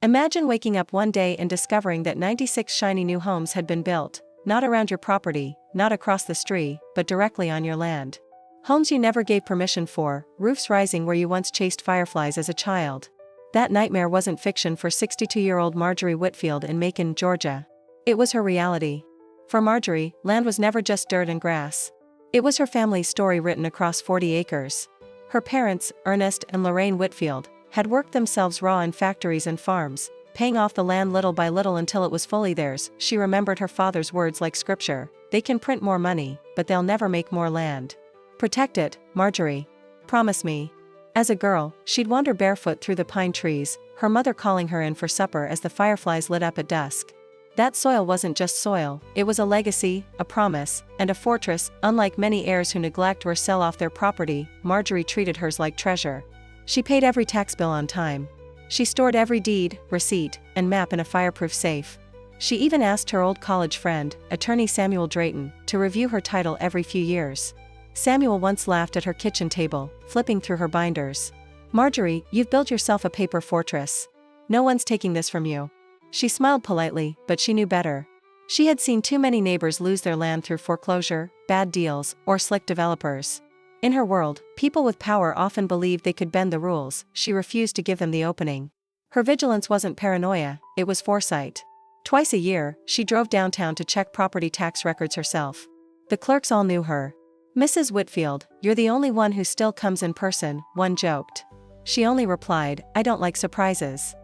Imagine waking up one day and discovering that 96 shiny new homes had been built, not around your property, not across the street, but directly on your land. Homes you never gave permission for, roofs rising where you once chased fireflies as a child. That nightmare wasn't fiction for 62-year-old Marjorie Whitfield in Macon, Georgia. It was her reality. For Marjorie, land was never just dirt and grass. It was her family's story written across 40 acres. Her parents, Ernest and Lorraine Whitfield, had worked themselves raw in factories and farms, paying off the land little by little until it was fully theirs. She remembered her father's words like scripture: "They can print more money, but they'll never make more land. Protect it, Marjorie. Promise me." As a girl, she'd wander barefoot through the pine trees, her mother calling her in for supper as the fireflies lit up at dusk. That soil wasn't just soil, it was a legacy, a promise, and a fortress. Unlike many heirs who neglect or sell off their property, Marjorie treated hers like treasure. She paid every tax bill on time. She stored every deed, receipt, and map in a fireproof safe. She even asked her old college friend, attorney Samuel Drayton, to review her title every few years. Samuel once laughed at her kitchen table, flipping through her binders. "Marjorie, you've built yourself a paper fortress. No one's taking this from you." She smiled politely, but she knew better. She had seen too many neighbors lose their land through foreclosure, bad deals, or slick developers. In her world, people with power often believed they could bend the rules. She refused to give them the opening. Her vigilance wasn't paranoia, it was foresight. Twice a year, she drove downtown to check property tax records herself. The clerks all knew her. "Mrs. Whitfield, you're the only one who still comes in person," one joked. She only replied, "I don't like surprises."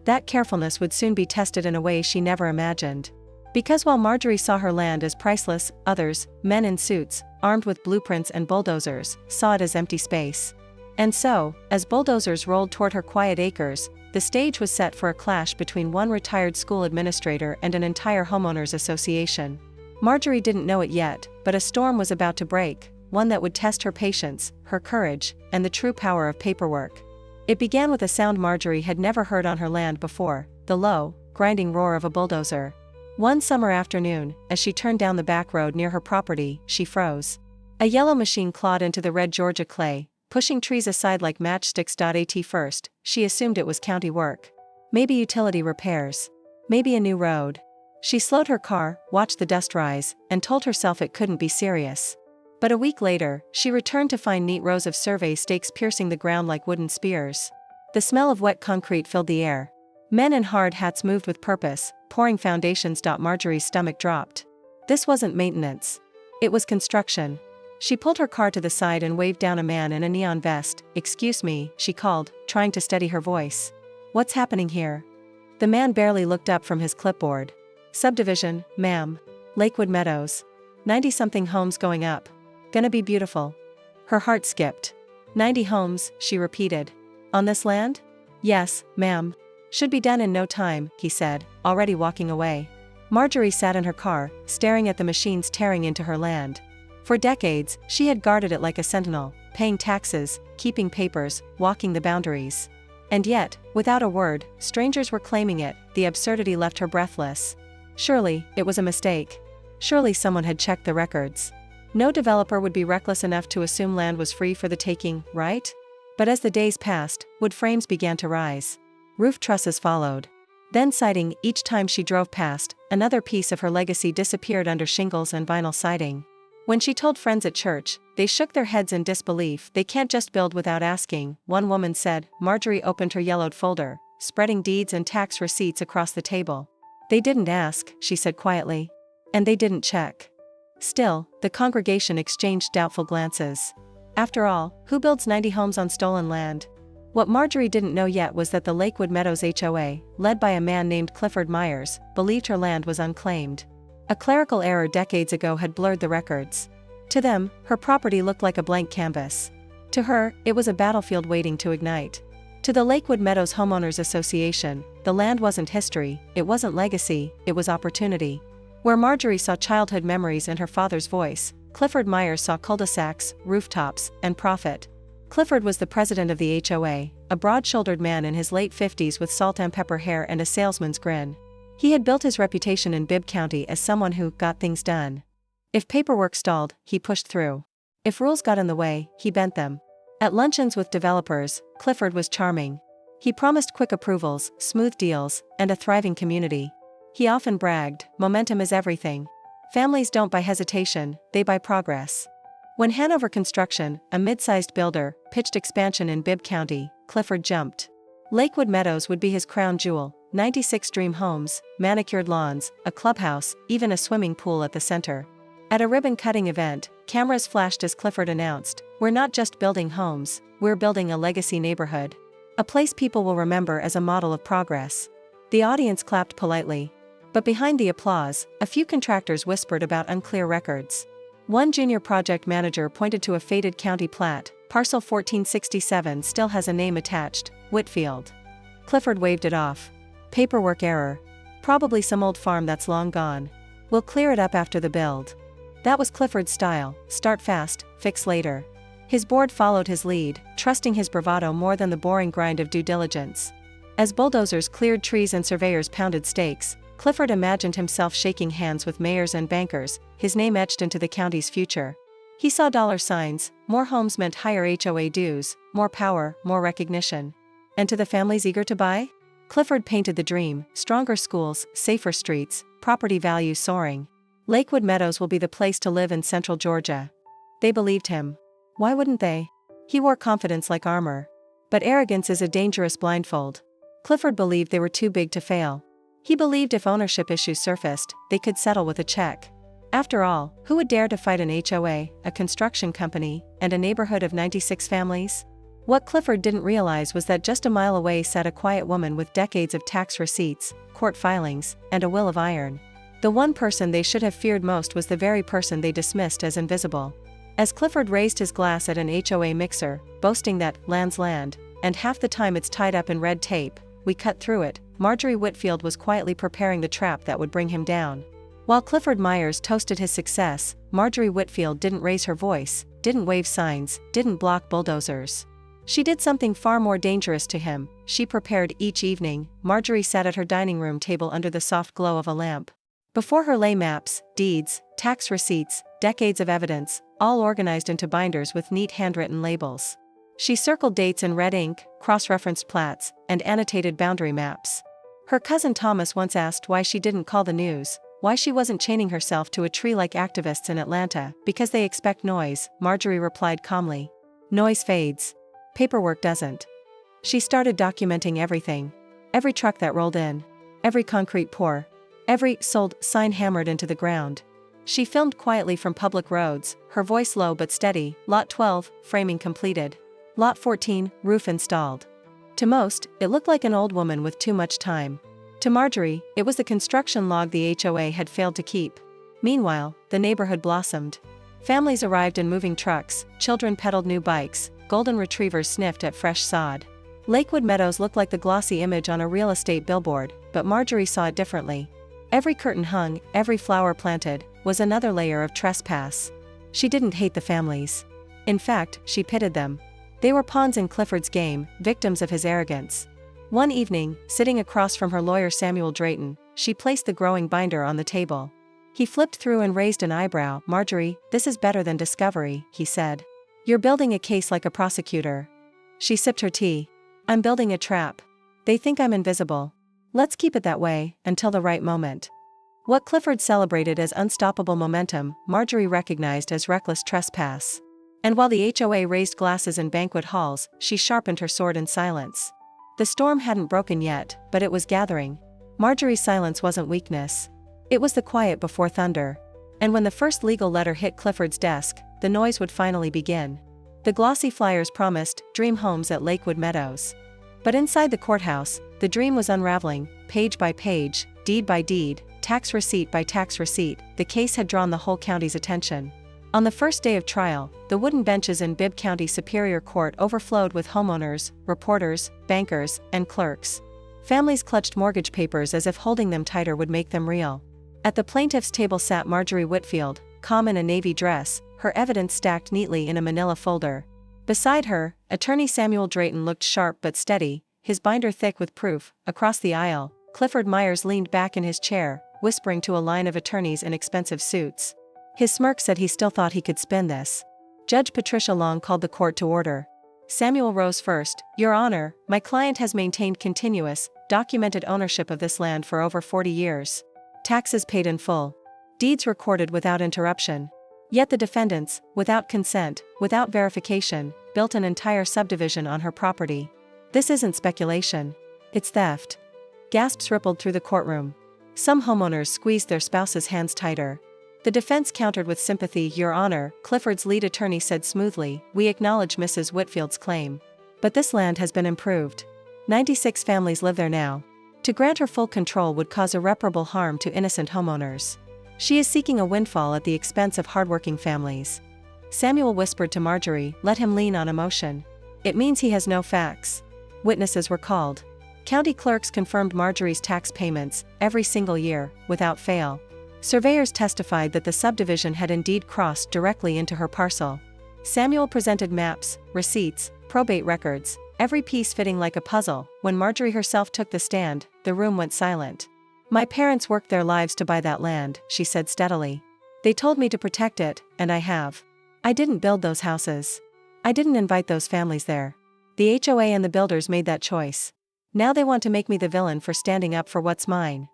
That carefulness would soon be tested in a way she never imagined. Because while Marjorie saw her land as priceless, others, men in suits, armed with blueprints and bulldozers, saw it as empty space. And so, as bulldozers rolled toward her quiet acres, the stage was set for a clash between one retired school administrator and an entire homeowners association. Marjorie didn't know it yet, but a storm was about to break, one that would test her patience, her courage, and the true power of paperwork. It began with a sound Marjorie had never heard on her land before: the low, grinding roar of a bulldozer. One summer afternoon, as she turned down the back road near her property, she froze. A yellow machine clawed into the red Georgia clay, pushing trees aside like matchsticks. At first, she assumed it was county work. Maybe utility repairs. Maybe a new road. She slowed her car, watched the dust rise, and told herself it couldn't be serious. But a week later, she returned to find neat rows of survey stakes piercing the ground like wooden spears. The smell of wet concrete filled the air. Men in hard hats moved with purpose, pouring foundations. Marjorie's stomach dropped. This wasn't maintenance. It was construction. She pulled her car to the side and waved down a man in a neon vest. "Excuse me," she called, trying to steady her voice. "What's happening here?" The man barely looked up from his clipboard. "Subdivision, ma'am. Lakewood Meadows. 90-something homes going up. Gonna be beautiful." Her heart skipped. 90 homes, she repeated. "On this land?" "Yes, ma'am. Should be done in no time," he said, already walking away. Marjorie sat in her car, staring at the machines tearing into her land. For decades, she had guarded it like a sentinel, paying taxes, keeping papers, walking the boundaries. And yet, without a word, strangers were claiming it. The absurdity left her breathless. Surely, it was a mistake. Surely someone had checked the records. No developer would be reckless enough to assume land was free for the taking, right? But as the days passed, wood frames began to rise. Roof trusses followed. Then siding. Each time she drove past, another piece of her legacy disappeared under shingles and vinyl siding. When she told friends at church, they shook their heads in disbelief. "They can't just build without asking," one woman said. Marjorie opened her yellowed folder, spreading deeds and tax receipts across the table. "They didn't ask," she said quietly. "And they didn't check." Still, the congregation exchanged doubtful glances. After all, who builds 90 homes on stolen land? What Marjorie didn't know yet was that the Lakewood Meadows HOA, led by a man named Clifford Myers, believed her land was unclaimed. A clerical error decades ago had blurred the records. To them, her property looked like a blank canvas. To her, it was a battlefield waiting to ignite. To the Lakewood Meadows Homeowners Association, the land wasn't history, it wasn't legacy, it was opportunity. Where Marjorie saw childhood memories in her father's voice, Clifford Myers saw cul-de-sacs, rooftops, and profit. Clifford was the president of the HOA, a broad-shouldered man in his late 50s with salt and pepper hair and a salesman's grin. He had built his reputation in Bibb County as someone who got things done. If paperwork stalled, he pushed through. If rules got in the way, he bent them. At luncheons with developers, Clifford was charming. He promised quick approvals, smooth deals, and a thriving community. He often bragged, "Momentum is everything. Families don't buy hesitation, they buy progress." When Hanover Construction, a mid-sized builder, pitched expansion in Bibb County, Clifford jumped. Lakewood Meadows would be his crown jewel: 96 dream homes, manicured lawns, a clubhouse, even a swimming pool at the center. At a ribbon-cutting event, cameras flashed as Clifford announced, "We're not just building homes, we're building a legacy neighborhood. A place people will remember as a model of progress." The audience clapped politely. But behind the applause, a few contractors whispered about unclear records. One junior project manager pointed to a faded county plat: "Parcel 1467 still has a name attached, Whitfield." Clifford waved it off. "Paperwork error. Probably some old farm that's long gone. We'll clear it up after the build." That was Clifford's style: start fast, fix later. His board followed his lead, trusting his bravado more than the boring grind of due diligence. As bulldozers cleared trees and surveyors pounded stakes, Clifford imagined himself shaking hands with mayors and bankers, his name etched into the county's future. He saw dollar signs: more homes meant higher HOA dues, more power, more recognition. And to the families eager to buy? Clifford painted the dream: stronger schools, safer streets, property values soaring. Lakewood Meadows will be the place to live in central Georgia. They believed him. Why wouldn't they? He wore confidence like armor. But arrogance is a dangerous blindfold. Clifford believed they were too big to fail. He believed if ownership issues surfaced, they could settle with a check. After all, who would dare to fight an HOA, a construction company, and a neighborhood of 96 families? What Clifford didn't realize was that just a mile away sat a quiet woman with decades of tax receipts, court filings, and a will of iron. The one person they should have feared most was the very person they dismissed as invisible. As Clifford raised his glass at an HOA mixer, boasting that "land's land, and half the time it's tied up in red tape, we cut through it," Marjorie Whitfield was quietly preparing the trap that would bring him down. While Clifford Myers toasted his success, Marjorie Whitfield didn't raise her voice, didn't wave signs, didn't block bulldozers. She did something far more dangerous to him. She prepared. Each evening, Marjorie sat at her dining room table under the soft glow of a lamp. Before her lay maps, deeds, tax receipts, decades of evidence, all organized into binders with neat handwritten labels. She circled dates in red ink, cross-referenced plats, and annotated boundary maps. Her cousin Thomas once asked why she didn't call the news, why she wasn't chaining herself to a tree like activists in Atlanta. "Because they expect noise," Marjorie replied calmly. "Noise fades. Paperwork doesn't." She started documenting everything. Every truck that rolled in. Every concrete pour. Every "sold" sign hammered into the ground. She filmed quietly from public roads, her voice low but steady. "Lot 12, framing completed. Lot 14, roof installed." To most, it looked like an old woman with too much time. To Marjorie, it was the construction log the HOA had failed to keep. Meanwhile, the neighborhood blossomed. Families arrived in moving trucks, children pedaled new bikes, golden retrievers sniffed at fresh sod. Lakewood Meadows looked like the glossy image on a real estate billboard, but Marjorie saw it differently. Every curtain hung, every flower planted, was another layer of trespass. She didn't hate the families. In fact, she pitied them. They were pawns in Clifford's game, victims of his arrogance. One evening, sitting across from her lawyer Samuel Drayton, she placed the growing binder on the table. He flipped through and raised an eyebrow. "Marjorie, this is better than discovery," he said. "You're building a case like a prosecutor." She sipped her tea. "I'm building a trap. They think I'm invisible. Let's keep it that way, until the right moment." What Clifford celebrated as unstoppable momentum, Marjorie recognized as reckless trespass. And while the HOA raised glasses in banquet halls, she sharpened her sword in silence. The storm hadn't broken yet, but it was gathering. Marjorie's silence wasn't weakness. It was the quiet before thunder. And when the first legal letter hit Clifford's desk, the noise would finally begin. The glossy flyers promised dream homes at Lakewood Meadows. But inside the courthouse, the dream was unraveling, page by page, deed by deed, tax receipt by tax receipt. The case had drawn the whole county's attention. On the first day of trial, the wooden benches in Bibb County Superior Court overflowed with homeowners, reporters, bankers, and clerks. Families clutched mortgage papers as if holding them tighter would make them real. At the plaintiff's table sat Marjorie Whitfield, calm in a navy dress, her evidence stacked neatly in a manila folder. Beside her, attorney Samuel Drayton looked sharp but steady, his binder thick with proof. Across the aisle, Clifford Myers leaned back in his chair, whispering to a line of attorneys in expensive suits. His smirk said he still thought he could spin this. Judge Patricia Long called the court to order. Samuel rose first. Your Honor, my client has maintained continuous, documented ownership of this land for over 40 years. Taxes paid in full. Deeds recorded without interruption. Yet the defendants, without consent, without verification, built an entire subdivision on her property. This isn't speculation. It's theft. Gasps rippled through the courtroom. Some homeowners squeezed their spouses' hands tighter. The defense countered with sympathy. Your Honor, Clifford's lead attorney said smoothly, we acknowledge Mrs. Whitfield's claim. But this land has been improved. 96 families live there now. To grant her full control would cause irreparable harm to innocent homeowners. She is seeking a windfall at the expense of hardworking families. Samuel whispered to Marjorie, let him lean on emotion. It means he has no facts. Witnesses were called. County clerks confirmed Marjorie's tax payments, every single year, without fail. Surveyors testified that the subdivision had indeed crossed directly into her parcel. Samuel presented maps, receipts, probate records, every piece fitting like a puzzle. When Marjorie herself took the stand, the room went silent. My parents worked their lives to buy that land, she said steadily. They told me to protect it, and I have. I didn't build those houses. I didn't invite those families there. The HOA and the builders made that choice. Now they want to make me the villain for standing up for what's mine.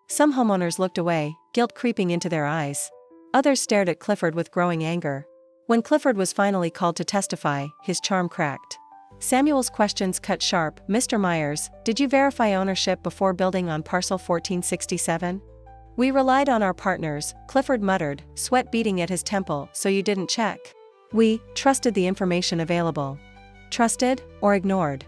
Some homeowners looked away, guilt creeping into their eyes. Others stared at Clifford with growing anger. When Clifford was finally called to testify, his charm cracked. Samuel's questions cut sharp. Mr. Myers, did you verify ownership before building on parcel 1467? We relied on our partners, Clifford muttered, sweat beading at his temple. So you didn't check? We trusted the information available. Trusted, or ignored?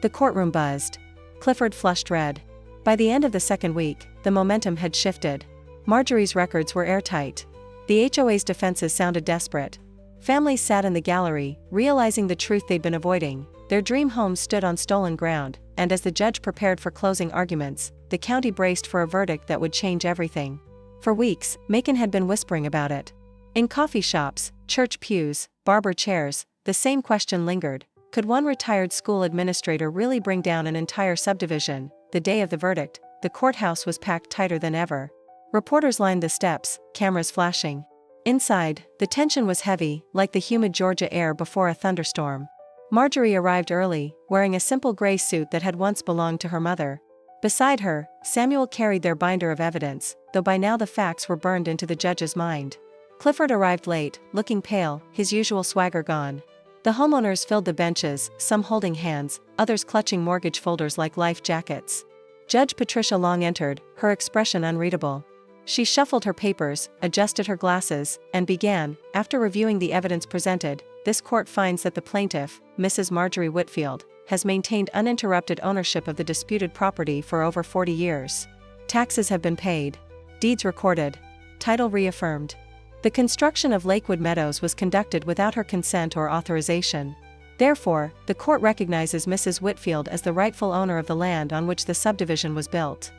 The courtroom buzzed. Clifford flushed red. By the end of the second week, the momentum had shifted. Marjorie's records were airtight. The HOA's defenses sounded desperate. Families sat in the gallery, realizing the truth they'd been avoiding. Their dream homes stood on stolen ground, and as the judge prepared for closing arguments, the county braced for a verdict that would change everything. For weeks, Macon had been whispering about it. In coffee shops, church pews, barber chairs, the same question lingered. Could one retired school administrator really bring down an entire subdivision? The day of the verdict, the courthouse was packed tighter than ever. Reporters lined the steps, cameras flashing. Inside, the tension was heavy, like the humid Georgia air before a thunderstorm. Marjorie arrived early, wearing a simple gray suit that had once belonged to her mother. Beside her, Samuel carried their binder of evidence, though by now the facts were burned into the judge's mind. Clifford arrived late, looking pale, his usual swagger gone. The homeowners filled the benches, some holding hands, others clutching mortgage folders like life jackets. Judge Patricia Long entered, her expression unreadable. She shuffled her papers, adjusted her glasses, and began, after reviewing the evidence presented, this court finds that the plaintiff, Mrs. Marjorie Whitfield, has maintained uninterrupted ownership of the disputed property for over 40 years. Taxes have been paid. Deeds recorded. Title reaffirmed. The construction of Lakewood Meadows was conducted without her consent or authorization. Therefore, the court recognizes Mrs. Whitfield as the rightful owner of the land on which the subdivision was built.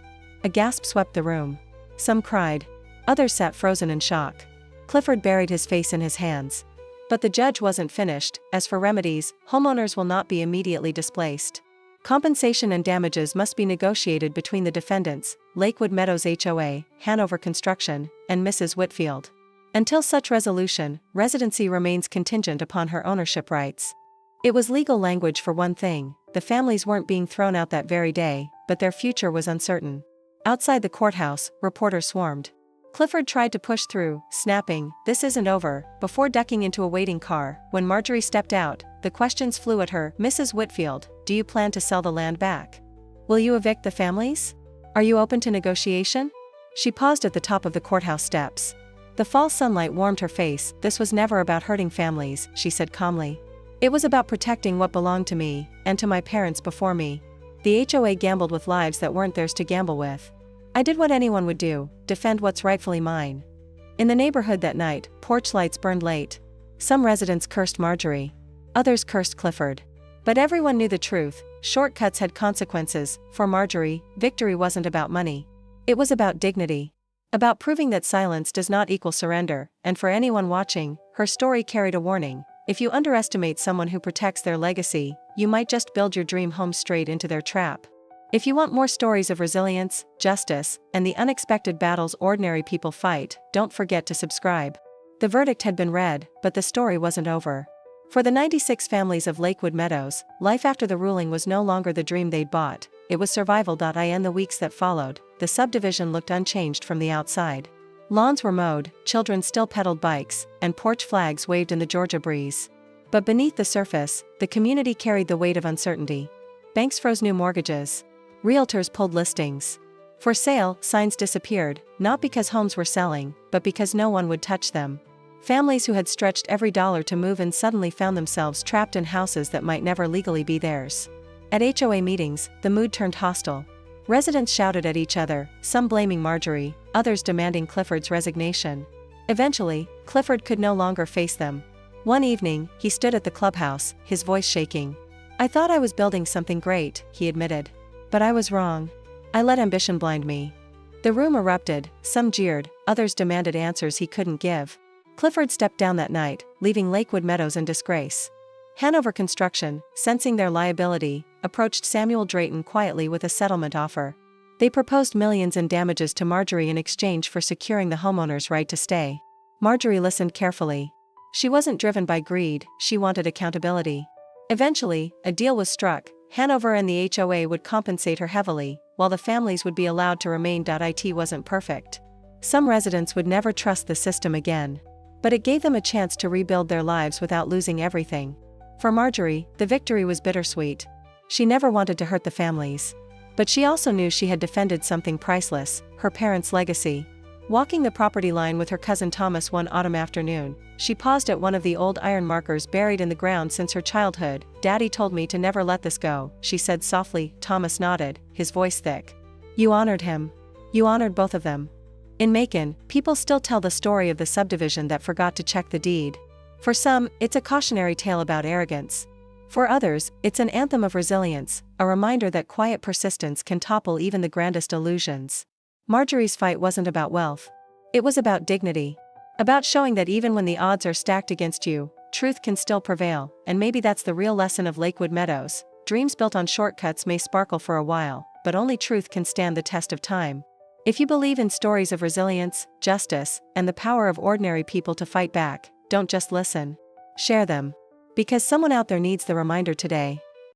A gasp swept the room. Some cried. Others sat frozen in shock. Clifford buried his face in his hands. But the judge wasn't finished. As for remedies, homeowners will not be immediately displaced. Compensation and damages must be negotiated between the defendants, Lakewood Meadows HOA, Hanover Construction, and Mrs. Whitfield. Until such resolution, residency remains contingent upon her ownership rights. It was legal language for one thing. The families weren't being thrown out that very day, but their future was uncertain. Outside the courthouse, reporters swarmed. Clifford tried to push through, snapping, "This isn't over," before ducking into a waiting car. When Marjorie stepped out, the questions flew at her. "Mrs. Whitfield, do you plan to sell the land back? Will you evict the families? Are you open to negotiation?" She paused at the top of the courthouse steps. The fall sunlight warmed her face. "This was never about hurting families," she said calmly. "It was about protecting what belonged to me, and to my parents before me. The HOA gambled with lives that weren't theirs to gamble with. I did what anyone would do, defend what's rightfully mine." In the neighborhood that night, porch lights burned late. Some residents cursed Marjorie. Others cursed Clifford. But everyone knew the truth. Shortcuts had consequences. For Marjorie, victory wasn't about money. It was about dignity. About proving that silence does not equal surrender, and for anyone watching, her story carried a warning. If you underestimate someone who protects their legacy, you might just build your dream home straight into their trap. If you want more stories of resilience, justice, and the unexpected battles ordinary people fight, don't forget to subscribe. The verdict had been read, but the story wasn't over. For the 96 families of Lakewood Meadows, life after the ruling was no longer the dream they'd bought, it was survival. In the weeks that followed, the subdivision looked unchanged from the outside. Lawns were mowed, children still pedaled bikes, and porch flags waved in the Georgia breeze. But beneath the surface, the community carried the weight of uncertainty. Banks froze new mortgages. Realtors pulled listings. For sale signs disappeared, not because homes were selling, but because no one would touch them. Families who had stretched every dollar to move in suddenly found themselves trapped in houses that might never legally be theirs. At HOA meetings, the mood turned hostile. Residents shouted at each other, some blaming Marjorie, others demanding Clifford's resignation. Eventually, Clifford could no longer face them. One evening, he stood at the clubhouse, his voice shaking. "I thought I was building something great," he admitted. "But I was wrong. I let ambition blind me." The room erupted, some jeered, others demanded answers he couldn't give. Clifford stepped down that night, leaving Lakewood Meadows in disgrace. Hanover Construction, sensing their liability, approached Samuel Drayton quietly with a settlement offer. They proposed millions in damages to Marjorie in exchange for securing the homeowners' right to stay. Marjorie listened carefully. She wasn't driven by greed, she wanted accountability. Eventually, a deal was struck. Hanover and the HOA would compensate her heavily, while the families would be allowed to remain. It wasn't perfect. Some residents would never trust the system again. But it gave them a chance to rebuild their lives without losing everything. For Marjorie, the victory was bittersweet. She never wanted to hurt the families. But she also knew she had defended something priceless, her parents' legacy. Walking the property line with her cousin Thomas one autumn afternoon, she paused at one of the old iron markers buried in the ground since her childhood. "Daddy told me to never let this go," she said softly. Thomas nodded, his voice thick. "You honored him. You honored both of them." In Macon, people still tell the story of the subdivision that forgot to check the deed. For some, it's a cautionary tale about arrogance. For others, it's an anthem of resilience, a reminder that quiet persistence can topple even the grandest illusions. Marjorie's fight wasn't about wealth. It was about dignity. About showing that even when the odds are stacked against you, truth can still prevail, and maybe that's the real lesson of Lakewood Meadows. Dreams built on shortcuts may sparkle for a while, but only truth can stand the test of time. If you believe in stories of resilience, justice, and the power of ordinary people to fight back, don't just listen. Share them. Because someone out there needs the reminder today.